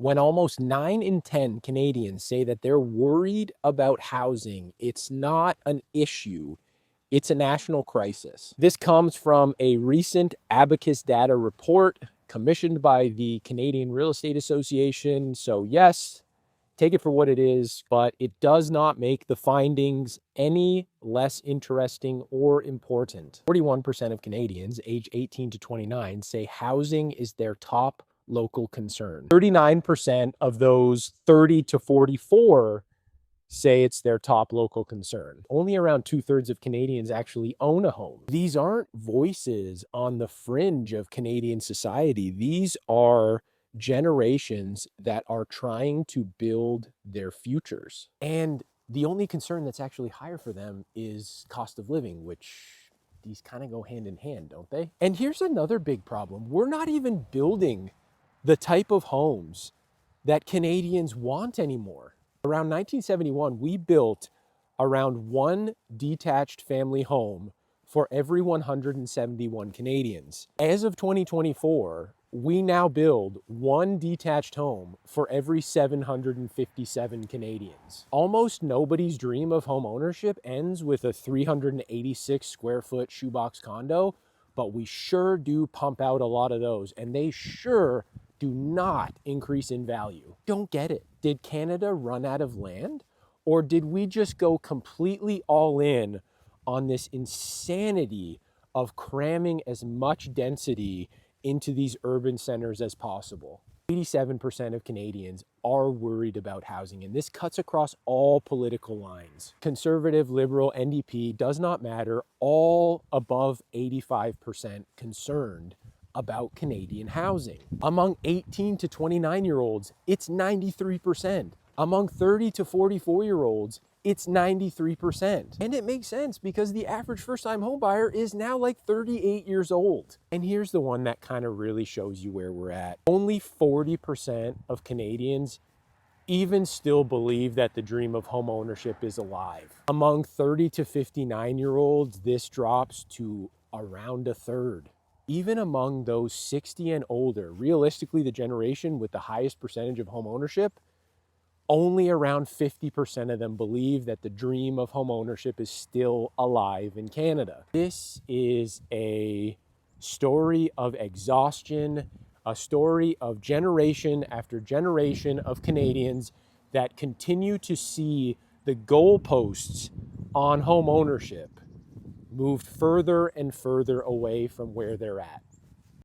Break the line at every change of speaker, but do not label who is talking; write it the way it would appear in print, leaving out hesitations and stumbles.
When almost 9 in 10 Canadians say that they're worried about housing, it's not an issue, it's a national crisis. This comes from a recent Abacus Data report commissioned by the Canadian Real Estate Association. So yes, take it for what it is, but it does not make the findings any less interesting or important. 41% of Canadians aged 18 to 29 say housing is their top local concern. 39% of those 30 to 44 say it's their top local concern. Only around 2/3 of Canadians actually own a home. These aren't voices on the fringe of Canadian society. These are generations that are trying to build their futures. And the only concern that's actually higher for them is cost of living, which these kind of go hand in hand, don't they? And here's another big problem. We're not even building the type of homes that Canadians want anymore. Around 1971, we built around one detached family home for every 171 Canadians. As of 2024, we now build one detached home for every 757 Canadians. Almost nobody's dream of home ownership ends with a 386 square foot shoebox condo, but we sure do pump out a lot of those, and they sure do not increase in value. Don't get it. Did Canada run out of land? Or did we just go completely all in on this insanity of cramming as much density into these urban centers as possible? 87% of Canadians are worried about housing, and this cuts across all political lines. Conservative, liberal, NDP, does not matter, all above 85% concerned about Canadian housing. Among 18 to 29-year-olds, it's 93%. Among 30 to 44-year-olds, it's 93%. And it makes sense because the average first-time homebuyer is now like 38 years old. And here's the one that kind of really shows you where we're at. Only 40% of Canadians even still believe that the dream of home ownership is alive. Among 30 to 59-year-olds, this drops to around a third. Even among those 60 and older, realistically the generation with the highest percentage of home ownership, only around 50% of them believe that the dream of home ownership is still alive in Canada. This is a story of exhaustion, a story of generation after generation of Canadians that continue to see the goalposts on home ownership moved further and further away from where they're at.